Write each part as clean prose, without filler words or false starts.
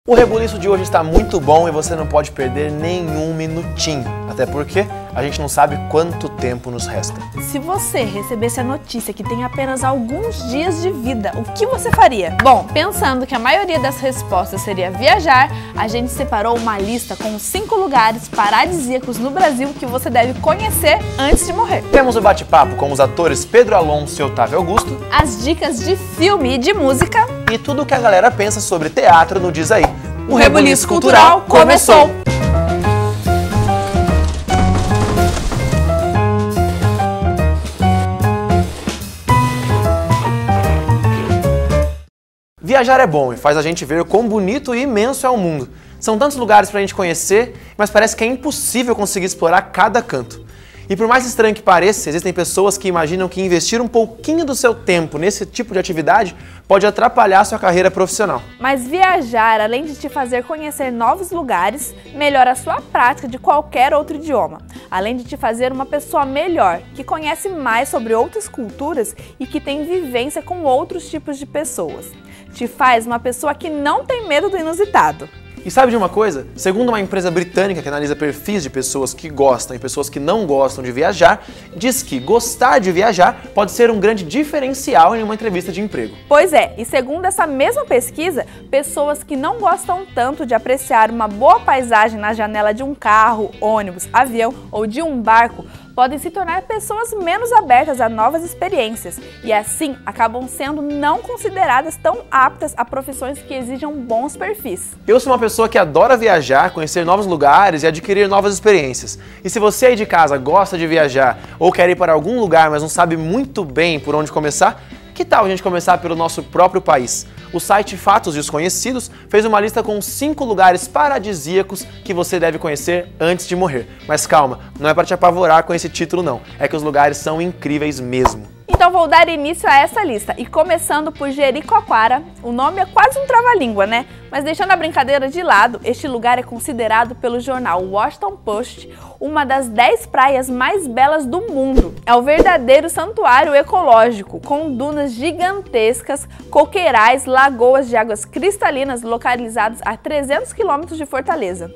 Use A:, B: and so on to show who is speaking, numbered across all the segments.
A: O Rebuliço de hoje está muito bom e você não pode perder nenhum minutinho, até porque a gente não sabe quanto tempo nos resta.
B: Se você recebesse a notícia que tem apenas alguns dias de vida, o que você faria? Bom, pensando que a maioria das respostas seria viajar, a gente separou uma lista com 5 lugares paradisíacos no Brasil que você deve conhecer antes de morrer.
A: Temos o bate-papo com os atores Pedro Alonso e Otávio Augusto,
B: As dicas de filme e de música
A: e tudo o que a galera pensa sobre teatro no Diz Aí.
B: O Rebuliço Cultural começou!
A: Viajar é bom e faz a gente ver quão bonito e imenso é o mundo. São tantos lugares pra gente conhecer, mas parece que é impossível conseguir explorar cada canto. E por mais estranho que pareça, existem pessoas que imaginam que investir um pouquinho do seu tempo nesse tipo de atividade pode atrapalhar sua carreira profissional.
B: Mas viajar, além de te fazer conhecer novos lugares, melhora a sua prática de qualquer outro idioma. Além de te fazer uma pessoa melhor, que conhece mais sobre outras culturas e que tem vivência com outros tipos de pessoas. Te faz uma pessoa que não tem medo do inusitado.
A: E sabe de uma coisa? Segundo uma empresa britânica que analisa perfis de pessoas que gostam e pessoas que não gostam de viajar, diz que gostar de viajar pode ser um grande diferencial em uma entrevista de emprego.
B: Pois é, e segundo essa mesma pesquisa, pessoas que não gostam tanto de apreciar uma boa paisagem na janela de um carro, ônibus, avião ou de um barco podem se tornar pessoas menos abertas a novas experiências e assim acabam sendo não consideradas tão aptas a profissões que exijam bons perfis.
A: Eu sou uma pessoa que adora viajar, conhecer novos lugares e adquirir novas experiências. E se você aí de casa gosta de viajar ou quer ir para algum lugar, mas não sabe muito bem por onde começar, que tal a gente começar pelo nosso próprio país? O site Fatos Desconhecidos fez uma lista com 5 lugares paradisíacos que você deve conhecer antes de morrer. Mas calma, não é para te apavorar com esse título não, é que os lugares são incríveis mesmo.
B: Então vou dar início a essa lista, e começando por Jericoacoara. O nome é quase um trava-língua, né? Mas deixando a brincadeira de lado, este lugar é considerado pelo jornal Washington Post uma das 10 praias mais belas do mundo. É o verdadeiro santuário ecológico, com dunas gigantescas, coqueirais, lagoas de águas cristalinas localizadas a 300 quilômetros de Fortaleza.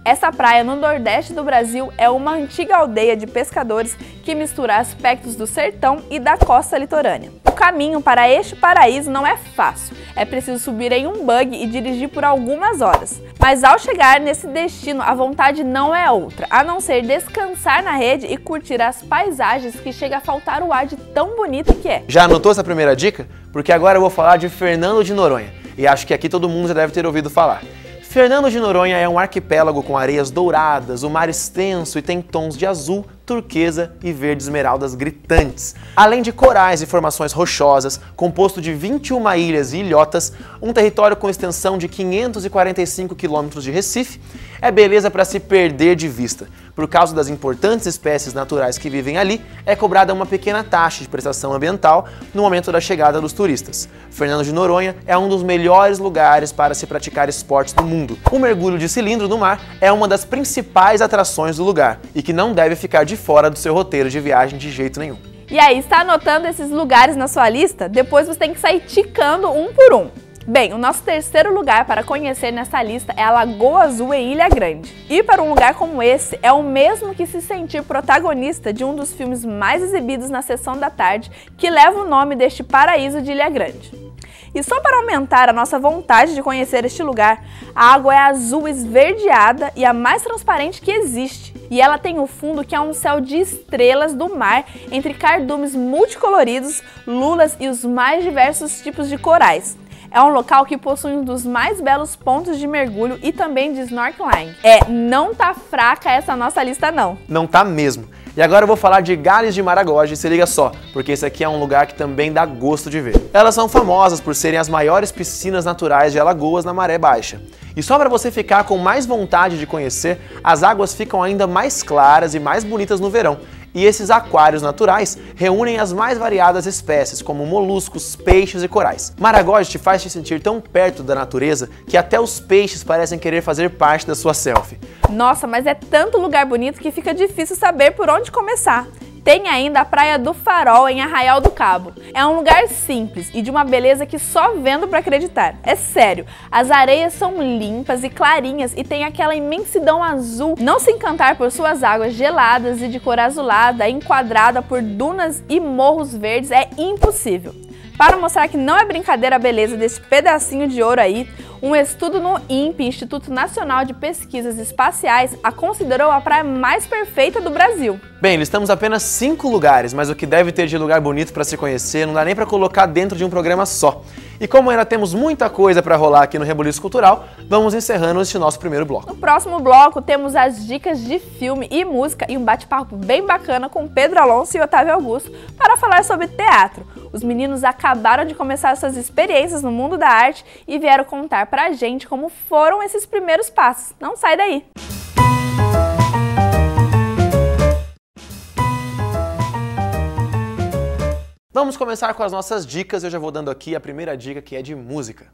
B: Essa praia no nordeste do Brasil é uma antiga aldeia de pescadores que mistura aspectos do sertão e da costa litorânea. O caminho para este paraíso não é fácil, é preciso subir em um buggy e dirigir por algumas horas. Mas ao chegar nesse destino, a vontade não é outra, a não ser descansar na rede e curtir as paisagens que chega a faltar o ar de tão bonito que é.
A: Já anotou essa primeira dica? Porque agora eu vou falar de Fernando de Noronha, e acho que aqui todo mundo já deve ter ouvido falar. Fernando de Noronha é um arquipélago com areias douradas, o mar extenso e tem tons de azul, turquesa e verde esmeraldas gritantes. Além de corais e formações rochosas, composto de 21 ilhas e ilhotas, um território com extensão de 545 quilômetros de Recife, é beleza para se perder de vista. Por causa das importantes espécies naturais que vivem ali, é cobrada uma pequena taxa de prestação ambiental no momento da chegada dos turistas. Fernando de Noronha é um dos melhores lugares para se praticar esportes do mundo. O mergulho de cilindro no mar é uma das principais atrações do lugar e que não deve ficar de fora do seu roteiro de viagem de jeito nenhum.
B: E aí, está anotando esses lugares na sua lista? Depois você tem que sair ticando um por um. Bem, o nosso terceiro lugar para conhecer nessa lista é a Lagoa Azul em Ilha Grande. Ir para um lugar como esse é o mesmo que se sentir protagonista de um dos filmes mais exibidos na sessão da tarde, que leva o nome deste paraíso de Ilha Grande. E só para aumentar a nossa vontade de conhecer este lugar, a água é azul esverdeada e a mais transparente que existe. E ela tem o fundo que é um céu de estrelas do mar, entre cardumes multicoloridos, lulas e os mais diversos tipos de corais. É um local que possui um dos mais belos pontos de mergulho e também de snorkeling. Não tá fraca essa nossa lista não.
A: Não tá mesmo. E agora eu vou falar de Gales de Maragogi, se liga só, porque esse aqui é um lugar que também dá gosto de ver. Elas são famosas por serem as maiores piscinas naturais de Alagoas na maré baixa. E só para você ficar com mais vontade de conhecer, as águas ficam ainda mais claras e mais bonitas no verão. E esses aquários naturais reúnem as mais variadas espécies, como moluscos, peixes e corais. Maragogi te faz te sentir tão perto da natureza que até os peixes parecem querer fazer parte da sua selfie.
B: Nossa, mas é tanto lugar bonito que fica difícil saber por onde começar. Tem ainda a Praia do Farol, em Arraial do Cabo. É um lugar simples e de uma beleza que só vendo pra acreditar. É sério, as areias são limpas e clarinhas e tem aquela imensidão azul. Não se encantar por suas águas geladas e de cor azulada, enquadrada por dunas e morros verdes, é impossível. Para mostrar que não é brincadeira a beleza desse pedacinho de ouro aí, um estudo no INPE, Instituto Nacional de Pesquisas Espaciais, a considerou a praia mais perfeita do Brasil.
A: Bem, listamos apenas 5 lugares, mas o que deve ter de lugar bonito para se conhecer não dá nem para colocar dentro de um programa só. E como ainda temos muita coisa para rolar aqui no Rebuliço Cultural, vamos encerrando este nosso primeiro bloco.
B: No próximo bloco temos as dicas de filme e música e um bate-papo bem bacana com Pedro Alonso e Otávio Augusto para falar sobre teatro. Os meninos acabaram de começar suas experiências no mundo da arte e vieram contar pra gente como foram esses primeiros passos. Não sai daí!
A: Vamos começar com as nossas dicas. Eu já vou dando aqui a primeira dica, que é de música.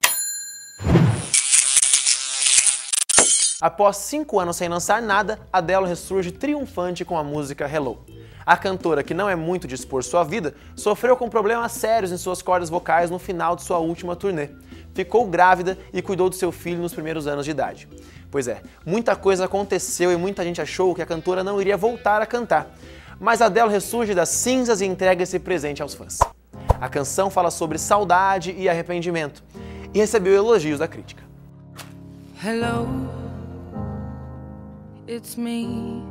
A: Após 5 anos sem lançar nada, Adele ressurge triunfante com a música Hello. A cantora, que não é muito de expor sua vida, sofreu com problemas sérios em suas cordas vocais no final de sua última turnê. Ficou grávida e cuidou do seu filho nos primeiros anos de idade. Pois é, muita coisa aconteceu e muita gente achou que a cantora não iria voltar a cantar. Mas Adele ressurge das cinzas e entrega esse presente aos fãs. A canção fala sobre saudade e arrependimento e recebeu elogios da crítica.
C: Hello, it's me.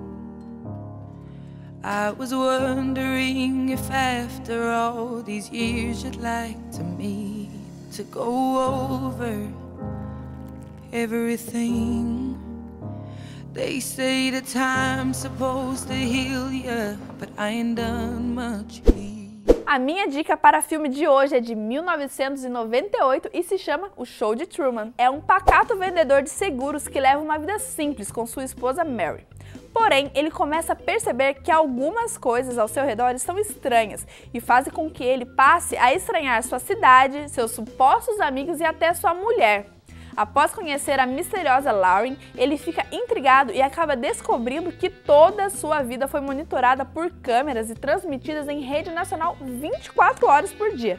C: I was wondering if after all these years you'd like to meet to go over everything. They say the time's supposed to heal ya, but I ain't done much healing.
B: A minha dica para filme de hoje é de 1998 e se chama O Show de Truman. É um pacato vendedor de seguros que leva uma vida simples com sua esposa Mary. Porém, ele começa a perceber que algumas coisas ao seu redor estão estranhas e fazem com que ele passe a estranhar sua cidade, seus supostos amigos e até sua mulher. Após conhecer a misteriosa Lauren, ele fica intrigado e acaba descobrindo que toda a sua vida foi monitorada por câmeras e transmitidas em rede nacional 24 horas por dia.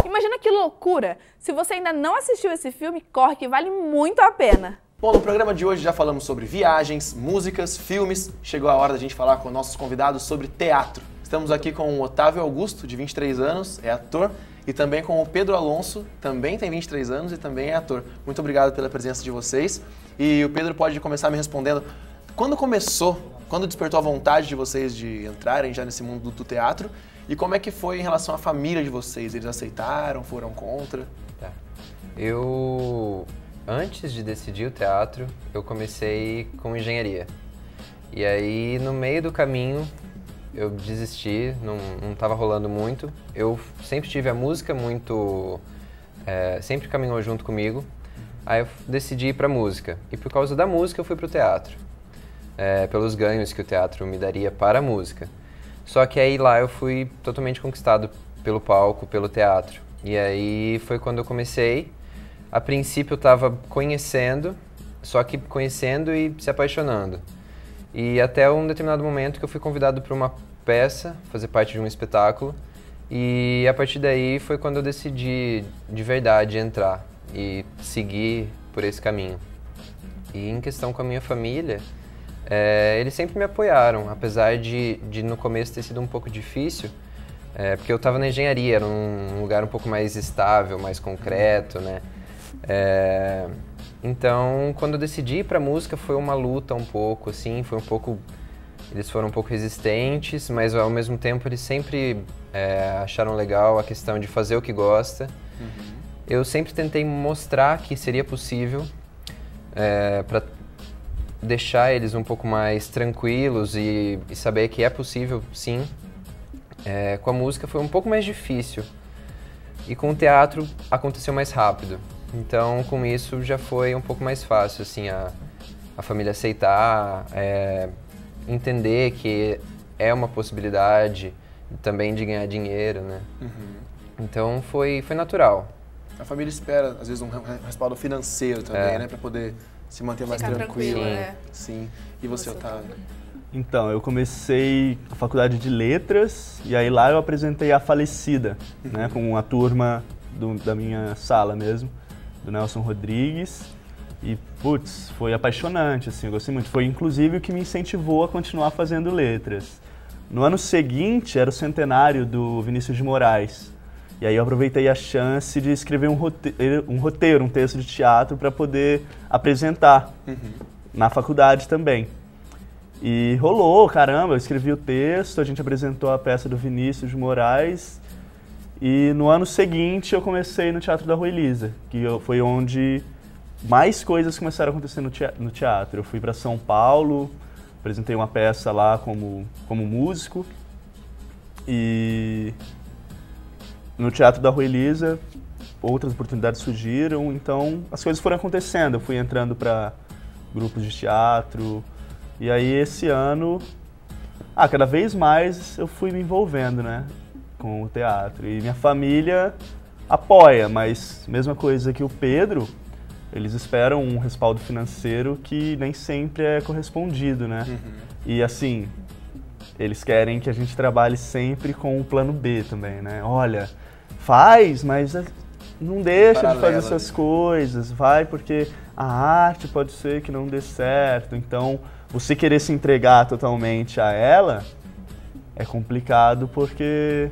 B: Imagina que loucura! Se você ainda não assistiu esse filme, corre que vale muito a pena!
A: Bom, no programa de hoje já falamos sobre viagens, músicas, filmes. Chegou a hora da gente falar com nossos convidados sobre teatro. Estamos aqui com o Otávio Augusto, de 23 anos, é ator, e também com o Pedro Alonso, também tem 23 anos e também é ator. Muito obrigado pela presença de vocês. E o Pedro pode começar me respondendo, quando despertou a vontade de vocês de entrarem já nesse mundo do teatro, e como é que foi em relação à família de vocês? Eles aceitaram, foram contra?
D: Tá. Antes de decidir o teatro, eu comecei com engenharia. E aí, no meio do caminho, eu desisti, não estava rolando muito. Eu sempre tive a música sempre caminhou junto comigo. Aí eu decidi ir para música. E por causa da música eu fui para o teatro. Pelos ganhos que o teatro me daria para a música. Só que aí lá eu fui totalmente conquistado pelo palco, pelo teatro. E aí foi quando eu comecei. A princípio eu estava conhecendo, só que conhecendo e se apaixonando. E até um determinado momento que eu fui convidado para uma peça, fazer parte de um espetáculo. E a partir daí foi quando eu decidi de verdade entrar e seguir por esse caminho. E em questão com a minha família, eles sempre me apoiaram, apesar de no começo ter sido um pouco difícil, porque eu estava na engenharia, era um lugar um pouco mais estável, mais concreto, né? Então, quando eu decidi ir pra música, foi uma luta um pouco, assim, eles foram um pouco resistentes, mas ao mesmo tempo eles sempre acharam legal a questão de fazer o que gosta. Uhum. Eu sempre tentei mostrar que seria possível, para deixar eles um pouco mais tranquilos e saber que é possível, sim. Com a música foi um pouco mais difícil e com o teatro aconteceu mais rápido. Então, com isso, já foi um pouco mais fácil, assim, a família aceitar, entender que é uma possibilidade também de ganhar dinheiro, né? Uhum. Então, foi natural.
A: A família espera, às vezes, um respaldo financeiro também, né? Para poder se manter mais tranquilo.
B: Né?
A: Sim. E você, Otávio?
E: Então, eu comecei a faculdade de letras e aí lá eu apresentei A Falecida, né, com a turma da minha sala mesmo, do Nelson Rodrigues. E, putz, foi apaixonante, assim, eu gostei muito. Foi, inclusive, o que me incentivou a continuar fazendo letras. No ano seguinte, era o centenário do Vinícius de Moraes. E aí eu aproveitei a chance de escrever um roteiro, um texto de teatro para poder apresentar na faculdade também. E rolou, caramba, eu escrevi o texto, a gente apresentou a peça do Vinícius de Moraes. E no ano seguinte eu comecei no Teatro da Rua Elisa, que foi onde mais coisas começaram a acontecer no teatro. Eu fui para São Paulo, apresentei uma peça lá como músico. E no Teatro da Rua Elisa outras oportunidades surgiram, então as coisas foram acontecendo. Eu fui entrando para grupos de teatro. E aí esse ano, cada vez mais eu fui me envolvendo, né, com o teatro. E minha família apoia, mas mesma coisa que o Pedro, eles esperam um respaldo financeiro que nem sempre é correspondido, né? E assim, eles querem que a gente trabalhe sempre com o plano B também, né? Olha, faz, mas não deixa de fazer essas coisas, vai, porque a arte pode ser que não dê certo. Então, você querer se entregar totalmente a ela é complicado porque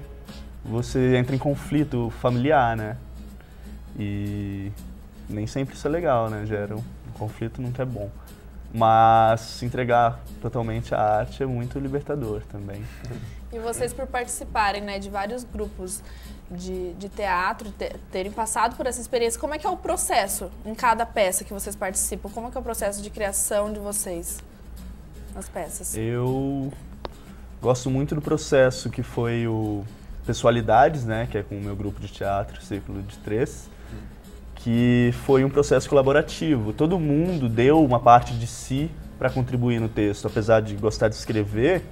E: você entra em conflito familiar, né? E nem sempre isso é legal, né? Gera um conflito nunca é bom. Mas se entregar totalmente à arte é muito libertador também.
B: E vocês, por participarem, né, de vários grupos de teatro, terem passado por essa experiência, como é que é o processo em cada peça que vocês participam? Como é que é o processo de criação de vocês nas peças?
E: Eu gosto muito do processo que foi o Pessoalidades, né, que é com o meu grupo de teatro, Círculo de Três, que foi um processo colaborativo. Todo mundo deu uma parte de si para contribuir no texto, apesar de gostar de escrever.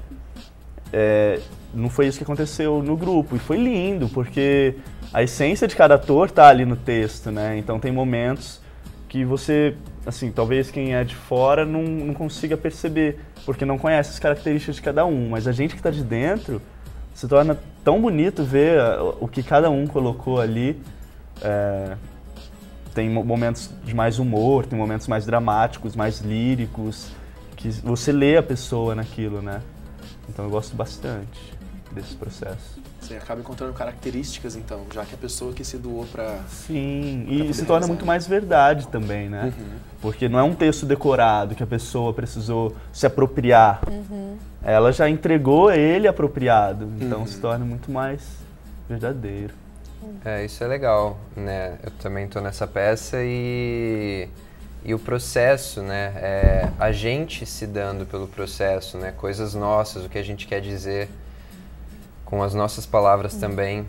E: Não foi isso que aconteceu no grupo, e foi lindo, porque a essência de cada ator tá ali no texto, né? Então tem momentos que você, assim, talvez quem é de fora não consiga perceber, porque não conhece as características de cada um, mas a gente que tá de dentro, se torna tão bonito ver o que cada um colocou ali. Tem momentos de mais humor, tem momentos mais dramáticos, mais líricos, que você lê a pessoa naquilo, né? Então eu gosto bastante desse processo.
A: Você acaba encontrando características, então, já que a pessoa que se doou para...
E: Sim, e se torna muito mais verdade também, né? Porque não é um texto decorado que a pessoa precisou se apropriar. Ela já entregou ele apropriado, então se torna muito mais verdadeiro.
D: Isso é legal, né? Eu também tô nessa peça e o processo, né? A gente se dando pelo processo, né? Coisas nossas, o que a gente quer dizer com as nossas palavras também.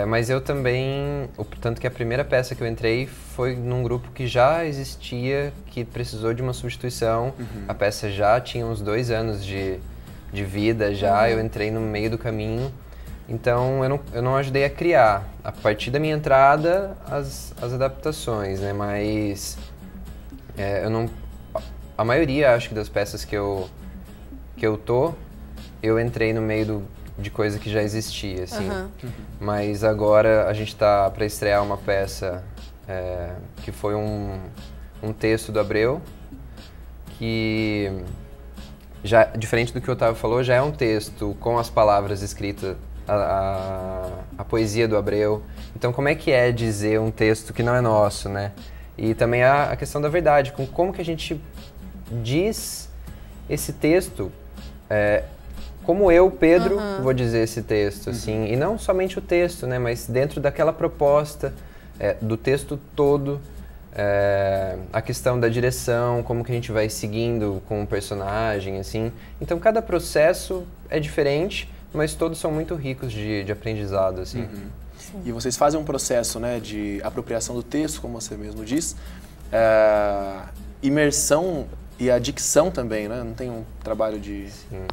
D: Mas eu também, tanto que a primeira peça que eu entrei foi num grupo que já existia, que precisou de uma substituição. A peça já tinha uns 2 anos de vida já, eu entrei no meio do caminho. Então eu não ajudei a criar, a partir da minha entrada, as adaptações, né? Mas a maioria, acho que das peças que eu entrei no meio de coisa que já existia, assim. Mas agora a gente tá para estrear uma peça que foi um texto do Abreu, que já, diferente do que o Otávio falou, já é um texto com as palavras escritas, a poesia do Abreu. Então, como é que é dizer um texto que não é nosso, né? E também a questão da verdade, como que a gente diz esse texto, como eu, Pedro, vou dizer esse texto, assim, e não somente o texto, né, mas dentro daquela proposta, do texto todo, a questão da direção, como que a gente vai seguindo com o personagem, assim. Então, cada processo é diferente, mas todos são muito ricos de aprendizado, assim.
A: E vocês fazem um processo, né, de apropriação do texto, como você mesmo diz, imersão e a dicção também, né? Não tem um trabalho de...
D: Sim.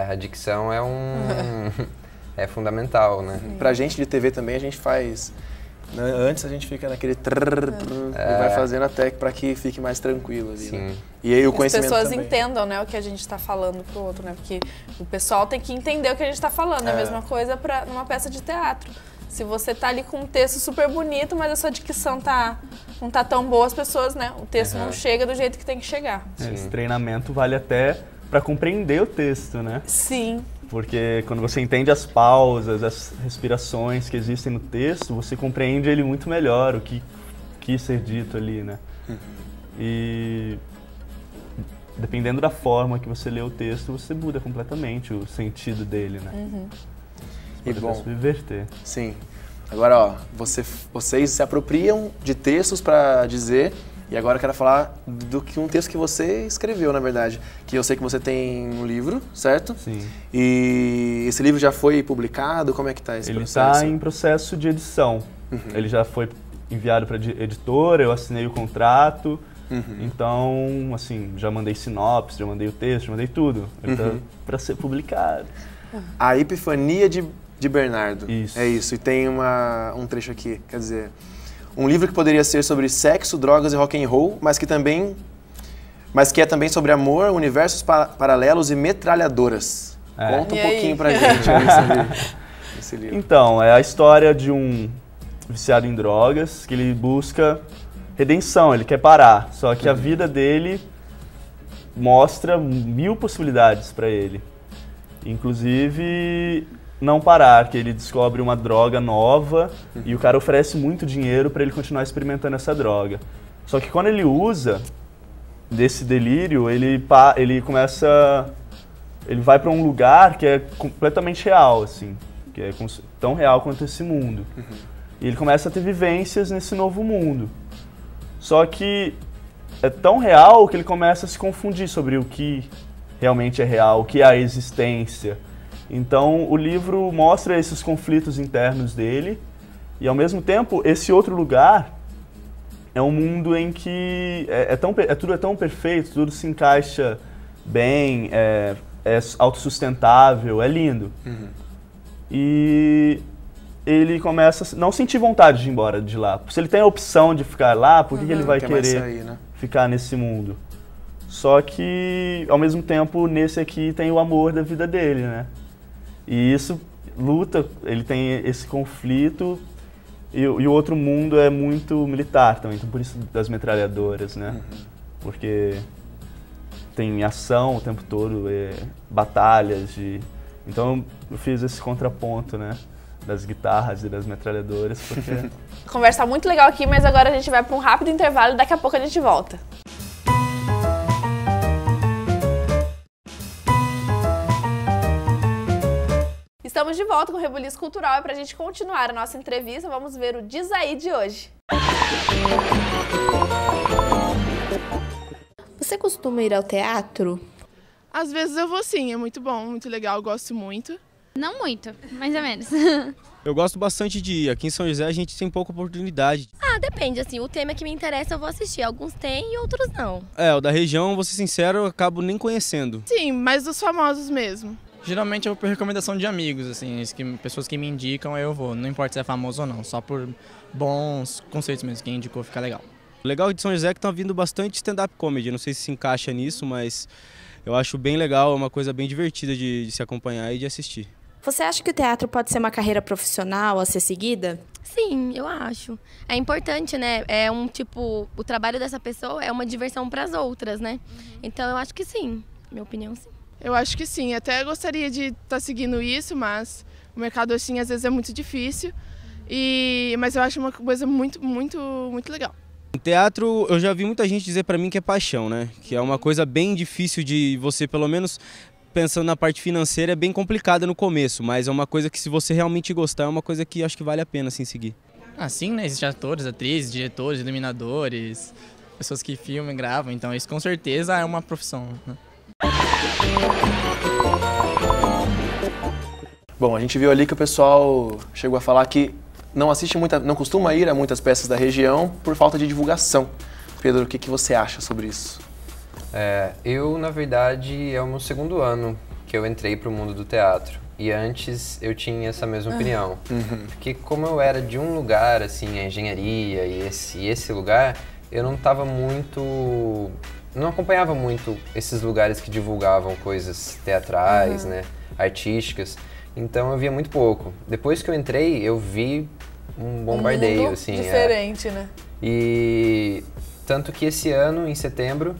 D: A dicção é fundamental, né?
A: Pra gente de TV também, a gente faz Antes a gente fica naquele e vai fazendo até para que fique mais tranquilo ali.
D: Sim.
A: Né? E aí o conhecimento
B: as pessoas
A: também.
B: entendam, né, o que a gente está falando pro outro, né? Porque o pessoal tem que entender o que a gente está falando. É a mesma coisa para numa peça de teatro. Se você tá ali com um texto super bonito, mas a sua dicção não tá tão boa, as pessoas, né? O texto não chega do jeito que tem que chegar.
E: Esse treinamento vale até para compreender o texto, né?
B: Sim.
E: Porque quando você entende as pausas, as respirações que existem no texto, você compreende ele muito melhor, o que quis ser dito ali, né? E dependendo da forma que você lê o texto, você muda completamente o sentido dele, né?
A: E bom,
E: subverter.
A: Sim. Agora, ó, vocês se apropriam de textos para dizer, e agora eu quero falar do que um texto que você escreveu, na verdade. Que eu sei que você tem um livro, certo?
E: Sim.
A: E esse livro já foi publicado? Como é que tá esse processo?
E: Ele está em processo de edição. Ele já foi enviado para a editora, eu assinei o contrato. Então, assim, já mandei sinopse, já mandei o texto, já mandei tudo. Ele tá para ser publicado.
A: A Epifania de Bernardo.
E: Isso.
A: É isso. E tem um trecho aqui, quer dizer, um livro que poderia ser sobre sexo, drogas e rock and roll, mas que é também sobre amor, universos paralelos e metralhadoras. Conta um pouquinho pra gente esse livro.
E: Então, é a história de um viciado em drogas que ele busca redenção, ele quer parar. Só que a vida dele mostra 1000 possibilidades para ele. Inclusive não parar, que ele descobre uma droga nova e o cara oferece muito dinheiro para ele continuar experimentando essa droga. Só que quando ele usa desse delírio, ele vai para um lugar que é completamente real, assim, que é tão real quanto esse mundo. E ele começa a ter vivências nesse novo mundo. Só que é tão real que ele começa a se confundir sobre o que realmente é real, o que é a existência. Então o livro mostra esses conflitos internos dele e ao mesmo tempo esse outro lugar é um mundo em que tudo é tão perfeito, tudo se encaixa bem, é autossustentável, é lindo. E ele começa a não sentir vontade de ir embora de lá. Se ele tem a opção de ficar lá, por que ele vai querer
A: sair, né?
E: ficar nesse mundo? Só que, ao mesmo tempo, nesse aqui tem o amor da vida dele, né? E isso luta, ele tem esse conflito e o outro mundo é muito militar também, então por isso das metralhadoras, né? Porque tem ação o tempo todo, batalhas, então eu fiz esse contraponto, né? Das guitarras e das metralhadoras, porque...
B: Conversa muito legal aqui, mas agora a gente vai para um rápido intervalo e daqui a pouco a gente volta. Estamos de volta com o Rebuliço Cultural e para a gente continuar a nossa entrevista, vamos ver o Diz Aí de hoje.
F: Você costuma ir ao teatro?
G: Às vezes eu vou sim, é muito bom, muito legal, eu gosto muito.
H: Não muito, mais ou menos.
I: Eu gosto bastante de ir. Aqui em São José a gente tem pouca oportunidade.
J: Depende, assim, o tema que me interessa eu vou assistir. Alguns tem e outros não.
I: O da região, vou ser sincero, eu acabo nem conhecendo.
G: Sim, mas dos famosos mesmo.
K: Geralmente eu vou por recomendação de amigos, assim, pessoas que me indicam, aí eu vou. Não importa se é famoso ou não, só por bons conceitos mesmo, quem indicou fica legal.
I: O legal de São José é que tá vindo bastante stand-up comedy, não sei se encaixa nisso, mas eu acho bem legal, é uma coisa bem divertida de se acompanhar e de assistir.
F: Você acha que o teatro pode ser uma carreira profissional a ser seguida?
J: Sim, eu acho. É importante, né? O trabalho dessa pessoa é uma diversão para as outras, né? Então eu acho que sim, minha opinião sim.
G: Eu acho que sim, até gostaria de estar seguindo isso, mas o mercado assim às vezes é muito difícil. Mas eu acho uma coisa muito, muito, muito legal.
I: O teatro, eu já vi muita gente dizer pra mim que é paixão, né? Que é uma coisa bem difícil de você, pelo menos pensando na parte financeira, é bem complicada no começo, mas é uma coisa que se você realmente gostar, é uma coisa que acho que vale a pena assim seguir.
K: Sim, né? Existem atores, atrizes, diretores, iluminadores, pessoas que filmam e gravam, então isso com certeza é uma profissão, né?
A: Bom, a gente viu ali que o pessoal chegou a falar que não costuma ir a muitas peças da região por falta de divulgação. Pedro, o que você acha sobre isso?
D: Eu, na verdade, é o meu segundo ano que eu entrei para o mundo do teatro. E antes eu tinha essa mesma opinião. Porque como eu era de um lugar, assim, a engenharia e esse lugar, eu não tava muito... Não acompanhava muito esses lugares que divulgavam coisas teatrais, né, artísticas. Então eu via muito pouco. Depois que eu entrei, eu vi um bombardeio,
B: mundo
D: assim.
B: Diferente, né?
D: E tanto que esse ano, em setembro,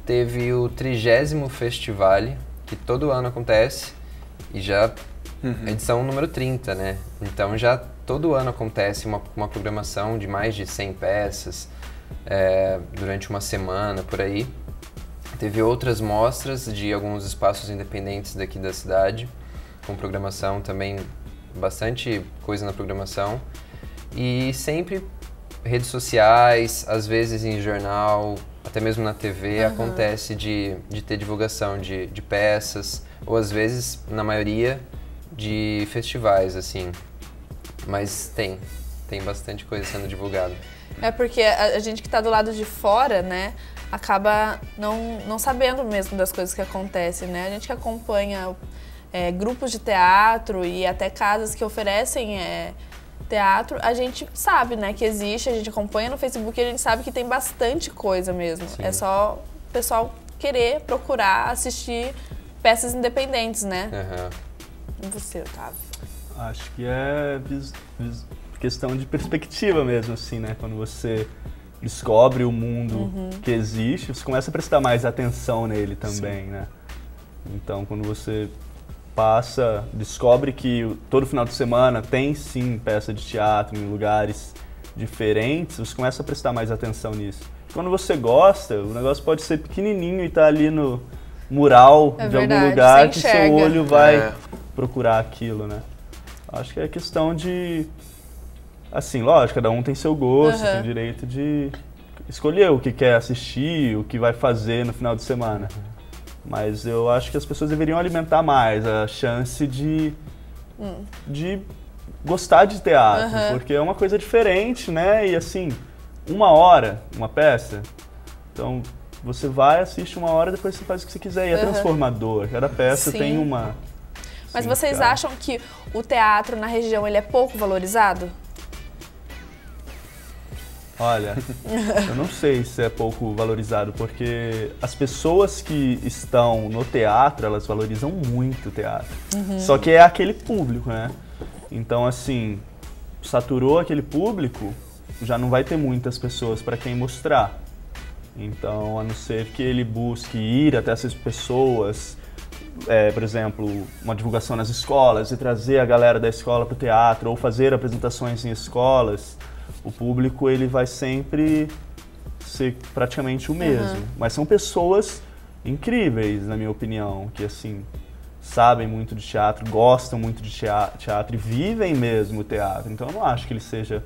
D: teve o 30º Festivale, que todo ano acontece, e já edição número 30, né? Então já todo ano acontece uma programação de mais de 100 peças, durante uma semana, por aí. Teve outras mostras de alguns espaços independentes daqui da cidade, com programação também, bastante coisa na programação. E sempre redes sociais, às vezes em jornal, até mesmo na TV, acontece de ter divulgação de peças, ou às vezes, na maioria, de festivais, assim. Mas tem bastante coisa sendo divulgada.
B: É porque a gente que está do lado de fora, né, acaba não sabendo mesmo das coisas que acontecem, né? A gente que acompanha grupos de teatro e até casas que oferecem teatro, a gente sabe, né, que existe, a gente acompanha no Facebook e a gente sabe que tem bastante coisa mesmo. Sim. É só o pessoal querer procurar assistir peças independentes, né? E você, Otávio?
E: Acho que é questão de perspectiva mesmo, assim, né? Quando você descobre o mundo que existe, você começa a prestar mais atenção nele também, né? Então, quando você descobre que todo final de semana tem sim peça de teatro em lugares diferentes, você começa a prestar mais atenção nisso. Quando você gosta, o negócio pode ser pequenininho e tá ali no mural de algum lugar que seu olho vai procurar aquilo, né? Acho que é questão de... Assim, lógico, cada um tem seu gosto, tem direito de escolher o que quer assistir, o que vai fazer no final de semana. Mas eu acho que as pessoas deveriam alimentar mais a chance de gostar de teatro, porque é uma coisa diferente, né? E assim, 1 hora, uma peça, então você vai, assiste 1 hora, depois você faz o que você quiser. E é transformador, cada peça tem uma...
B: Mas vocês acham que o teatro na região ele é pouco valorizado?
E: Olha, eu não sei se é pouco valorizado, porque as pessoas que estão no teatro, elas valorizam muito o teatro. Só que é aquele público, né? Então, assim, saturou aquele público, já não vai ter muitas pessoas para quem mostrar. Então, a não ser que ele busque ir até essas pessoas, por exemplo, uma divulgação nas escolas e trazer a galera da escola para o teatro, ou fazer apresentações em escolas, o público ele vai sempre ser praticamente o mesmo. Mas são pessoas incríveis, na minha opinião, que assim sabem muito de teatro, gostam muito de teatro e vivem mesmo o teatro. Então eu não acho que ele seja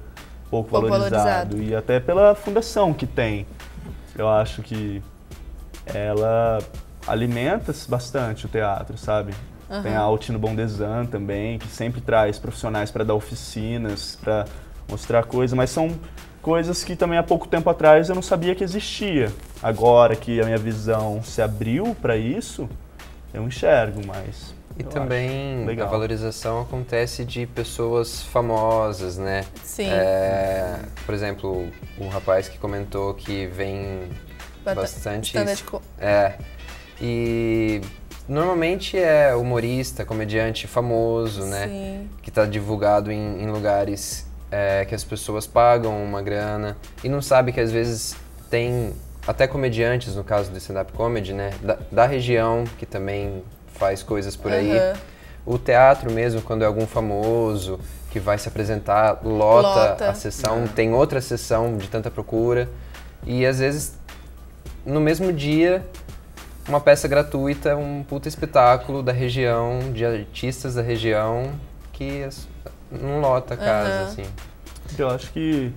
E: pouco valorizado. E até pela fundação que tem. Eu acho que ela alimenta bastante o teatro, sabe? Tem a Altino Bondesan também, que sempre traz profissionais para dar oficinas, para mostrar coisas, mas são coisas que também há pouco tempo atrás eu não sabia que existia. Agora que a minha visão se abriu para isso, eu enxergo mais.
D: E também a valorização acontece de pessoas famosas, né?
B: Sim.
D: Por exemplo, o rapaz que comentou que vem bastante... E normalmente é humorista, comediante famoso, né?
B: Sim.
D: Que está divulgado em lugares que as pessoas pagam uma grana e não sabe que às vezes tem até comediantes, no caso do stand-up comedy, né? Da região, que também faz coisas por aí. O teatro mesmo, quando é algum famoso que vai se apresentar, lota a sessão, tem outra sessão de tanta procura. E às vezes, no mesmo dia, uma peça gratuita, um puta espetáculo da região, de artistas da região, que não lota a casa, assim.
E: Eu acho que,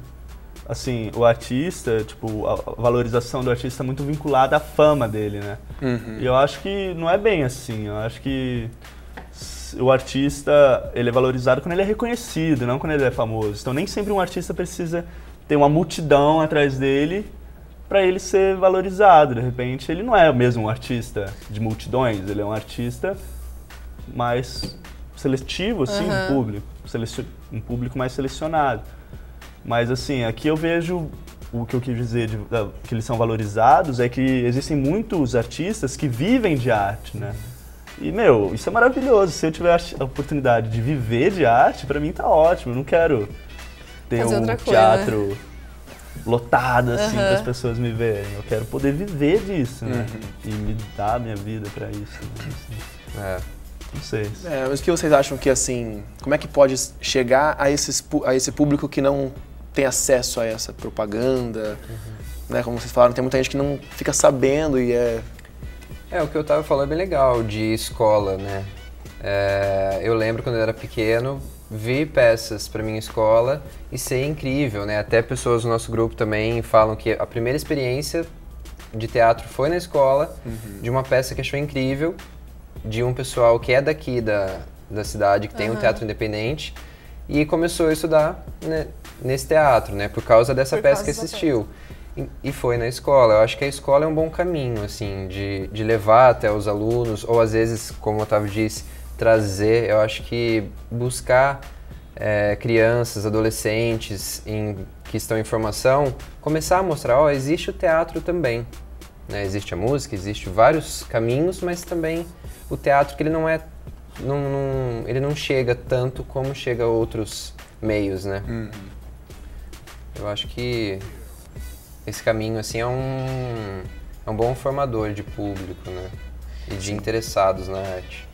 E: assim, o artista, tipo, a valorização do artista é muito vinculada à fama dele, né? E eu acho que não é bem assim. Eu acho que o artista, ele é valorizado quando ele é reconhecido, não quando ele é famoso. Então nem sempre um artista precisa ter uma multidão atrás dele para ele ser valorizado. De repente, ele não é mesmo um artista de multidões, ele é um artista mais seletivo, assim, um público. Um público mais selecionado. Mas, assim, aqui eu vejo o que eu quis dizer que eles são valorizados é que existem muitos artistas que vivem de arte, né? E, meu, isso é maravilhoso. Se eu tiver a oportunidade de viver de arte, pra mim tá ótimo. Eu não quero ter
B: fazer
E: um teatro lotado, assim, para as pessoas me verem. Eu quero poder viver disso, né? E me dar a minha vida pra isso, né? Assim. Não sei.
A: Mas o que vocês acham que, assim, como é que pode chegar a esse público que não tem acesso a essa propaganda, né? Como vocês falaram, tem muita gente que não fica sabendo e
D: o que eu tava falando é bem legal, de escola, né? Eu lembro quando eu era pequeno, vi peças pra minha escola e ser incrível, né? Até pessoas do nosso grupo também falam que a primeira experiência de teatro foi na escola, de uma peça que achou incrível, de um pessoal que é daqui da cidade, que tem um teatro independente, e começou a estudar, né, nesse teatro, né? Por causa dessa peça que assistiu. E foi na escola. Eu acho que a escola é um bom caminho, assim, de levar até os alunos, ou às vezes, como o Otávio disse, trazer. Eu acho que buscar crianças, adolescentes que estão em formação, começar a mostrar, existe o teatro também, né? Existe a música, existe vários caminhos, mas também o teatro que ele não ele não chega tanto como chega a outros meios, né? Eu acho que esse caminho, assim, é um bom formador de público, né? E de interessados na arte.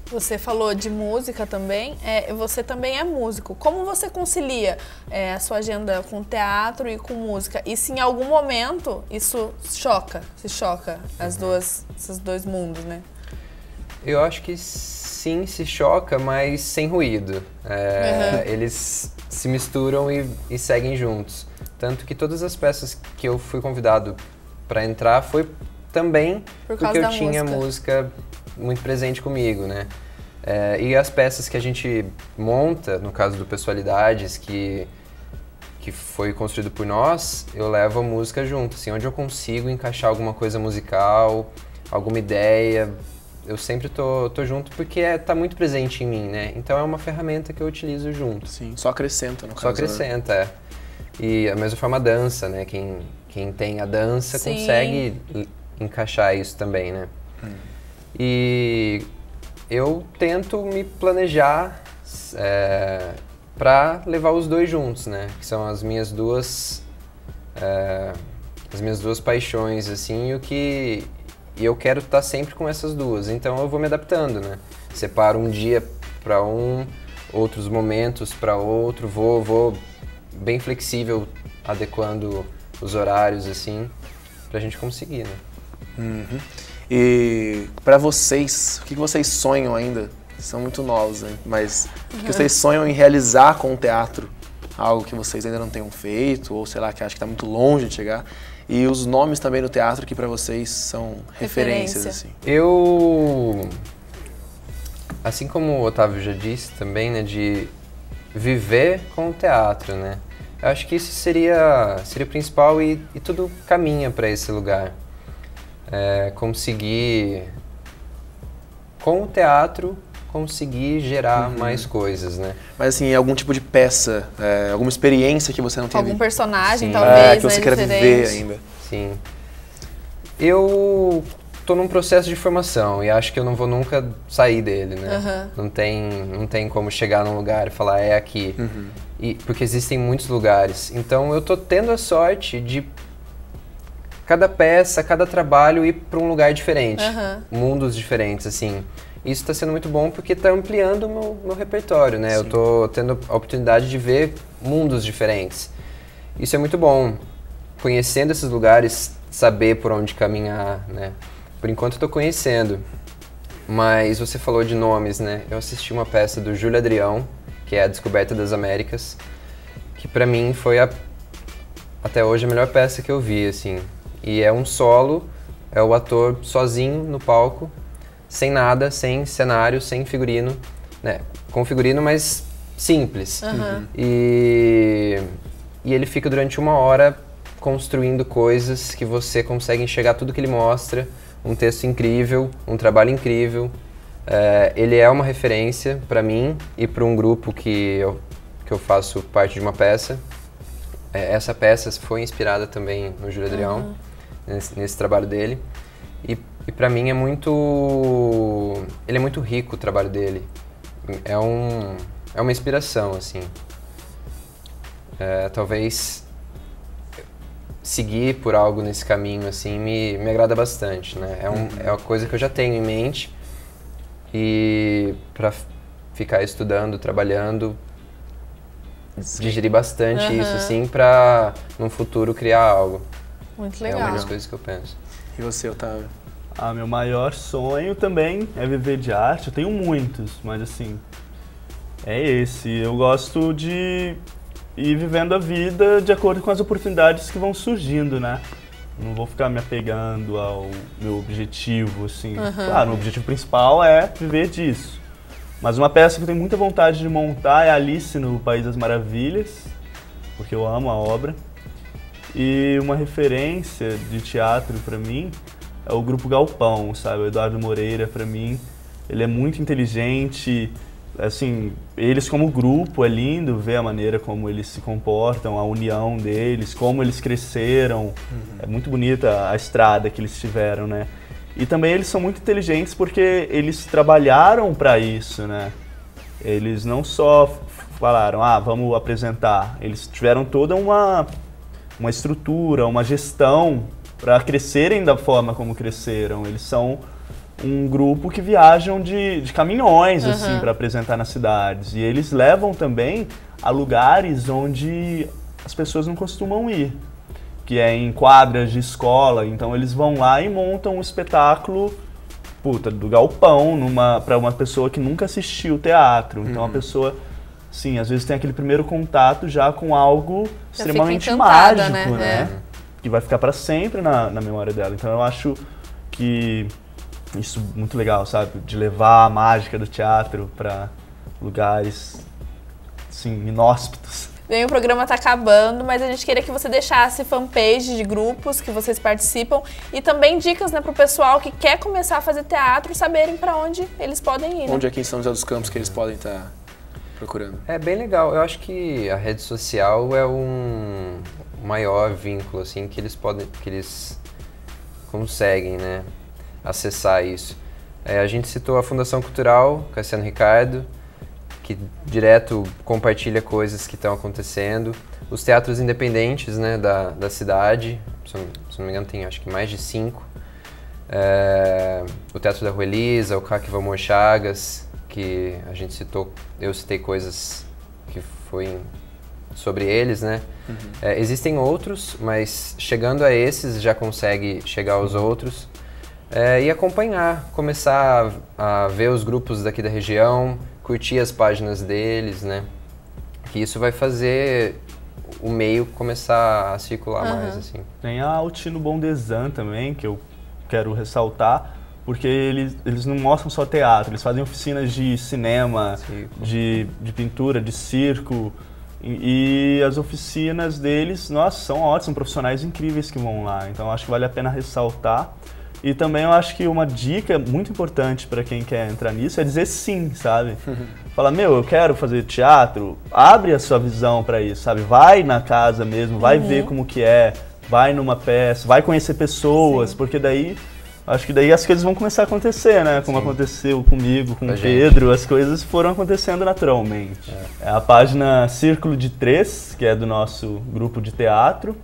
B: Você falou de música também, você também é músico. Como você concilia a sua agenda com teatro e com música? E se em algum momento isso se choca, esses dois mundos, né?
D: Eu acho que sim, se choca, mas sem ruído. Eles se misturam e seguem juntos. Tanto que todas as peças que eu fui convidado para entrar foi também porque eu tinha música muito presente comigo, né? E as peças que a gente monta, no caso do Pessoalidades, que foi construído por nós, eu levo a música junto, assim, onde eu consigo encaixar alguma coisa musical, alguma ideia, eu sempre tô junto porque tá muito presente em mim, né? Então é uma ferramenta que eu utilizo junto.
A: Sim, só acrescenta no caso.
D: Só acrescenta, E a mesma forma a dança, né? Quem tem a dança consegue encaixar isso também, né? E eu tento me planejar para levar os dois juntos, né? Que são as minhas duas paixões, assim, e eu quero estar sempre com essas duas. Então eu vou me adaptando, né? Separo um dia para outros momentos para outro, vou bem flexível, adequando os horários, assim, pra gente conseguir, né?
A: E pra vocês, o que vocês sonham ainda? São muito novos, né? Mas o que vocês sonham em realizar com o teatro? Algo que vocês ainda não tenham feito, ou sei lá, que acho que tá muito longe de chegar. E os nomes também do teatro que pra vocês são referências, assim.
D: Eu, assim como o Otávio já disse também, né, de viver com o teatro, né? Eu acho que isso seria o principal e tudo caminha para esse lugar. Conseguir, com o teatro, conseguir gerar mais coisas, né?
A: Mas assim, algum tipo de peça, alguma experiência que você não tenha
B: algum personagem, talvez,
A: que você queira viver ainda.
D: Sim. Eu tô num processo de formação e acho que eu não vou nunca sair dele, né? Não tem como chegar num lugar e falar, é aqui. Porque existem muitos lugares. Então eu tô tendo a sorte de cada peça, cada trabalho ir para um lugar diferente. Mundos diferentes, assim. Isso está sendo muito bom porque está ampliando o meu repertório, né? Sim. Eu tô tendo a oportunidade de ver mundos diferentes. Isso é muito bom. Conhecendo esses lugares, saber por onde caminhar, né? Por enquanto eu tô conhecendo. Mas você falou de nomes, né? Eu assisti uma peça do Júlio Adrião, que é A Descoberta das Américas, que pra mim foi até hoje a melhor peça que eu vi, assim. E é um solo, é o ator sozinho no palco, sem nada, sem cenário, sem figurino, né? Com figurino, mas simples. E ele fica durante 1 hora construindo coisas que você consegue enxergar tudo que ele mostra, um texto incrível, um trabalho incrível, Ele é uma referência para mim e para um grupo que eu faço parte de uma peça. Essa peça foi inspirada também no Júlio Adrião, nesse trabalho dele. E para mim ele é muito rico o trabalho dele. É uma inspiração, assim. Talvez seguir por algo nesse caminho, assim, me agrada bastante, né? É uma coisa que eu já tenho em mente e para ficar estudando, trabalhando, digerir bastante isso, assim, para no futuro criar algo.
B: Muito legal.
D: É uma das coisas que eu penso.
A: E você, Otávio?
E: Meu maior sonho também é viver de arte. Eu tenho muitos, mas assim, é esse. Eu gosto de ir vivendo a vida de acordo com as oportunidades que vão surgindo, né? Não vou ficar me apegando ao meu objetivo, assim. Claro, o objetivo principal é viver disso. Mas uma peça que eu tenho muita vontade de montar é Alice no País das Maravilhas, porque eu amo a obra. E uma referência de teatro pra mim é o Grupo Galpão, sabe? O Eduardo Moreira, pra mim, ele é muito inteligente. Assim, eles como grupo, é lindo ver a maneira como eles se comportam, a união deles, como eles cresceram. É muito bonita a estrada que eles tiveram, né? E também eles são muito inteligentes porque eles trabalharam para isso, né? Eles não só falaram, vamos apresentar. Eles tiveram toda uma estrutura, uma gestão para crescerem da forma como cresceram. Eles são um grupo que viajam de caminhões, assim, para apresentar nas cidades. E eles levam também a lugares onde as pessoas não costumam ir, que é em quadras de escola. Então eles vão lá e montam um espetáculo do galpão para uma pessoa que nunca assistiu teatro. Então a pessoa, sim, às vezes tem aquele primeiro contato já com algo extremamente mágico, né? Que vai ficar para sempre na memória dela. Então eu acho que isso é muito legal, sabe? De levar a mágica do teatro para lugares, assim, inóspitos.
B: Bem, o programa está acabando, mas a gente queria que você deixasse fanpage de grupos que vocês participam e também dicas, né, para o pessoal que quer começar a fazer teatro saberem para onde eles podem ir.
A: Onde aqui em São José dos Campos que eles podem estar procurando?
D: É bem legal. Eu acho que a rede social é um maior vínculo, assim, que eles conseguem, né, acessar isso. A gente citou a Fundação Cultural Cassiano Ricardo, que direto compartilha coisas que estão acontecendo. Os teatros independentes, né, da cidade, se não me engano tem acho que mais de 5. O Teatro da Rua Elisa, o CAC Valmor Chagas, que a gente citou, eu citei coisas que foi sobre eles, né? Existem outros, mas chegando a esses já consegue chegar aos outros. E acompanhar, começar a ver os grupos daqui da região, curtir as páginas deles, né? Que isso vai fazer o meio começar a circular mais, assim.
E: Tem a Altino Bondesan também, que eu quero ressaltar, porque eles não mostram só teatro, eles fazem oficinas de cinema, de pintura, de circo. E as oficinas deles, nossa, são ótimas, são profissionais incríveis que vão lá. Então acho que vale a pena ressaltar. E também eu acho que uma dica muito importante para quem quer entrar nisso é dizer sim, sabe? Fala, eu quero fazer teatro, abre a sua visão para isso, sabe? Vai na casa mesmo, vai ver como que é, vai numa peça, vai conhecer pessoas, porque daí, acho que daí as coisas vão começar a acontecer, né? Como aconteceu comigo, com o Pedro, as coisas foram acontecendo naturalmente. É a página Círculo de 3, que é do nosso grupo de teatro.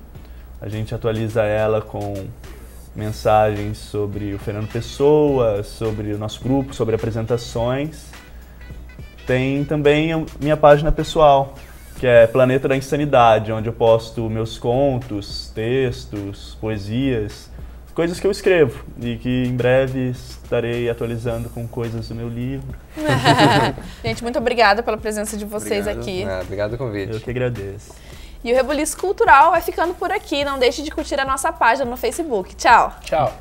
E: A gente atualiza ela com mensagens sobre o Fernando Pessoa, sobre o nosso grupo, sobre apresentações. Tem também a minha página pessoal, que é Planeta da Insanidade, onde eu posto meus contos, textos, poesias, coisas que eu escrevo e que em breve estarei atualizando com coisas do meu livro.
B: Gente, muito obrigada pela presença de vocês aqui.
D: Obrigado pelo convite.
E: Eu que agradeço.
B: E o Rebuliço Cultural vai ficando por aqui. Não deixe de curtir a nossa página no Facebook. Tchau!
A: Tchau!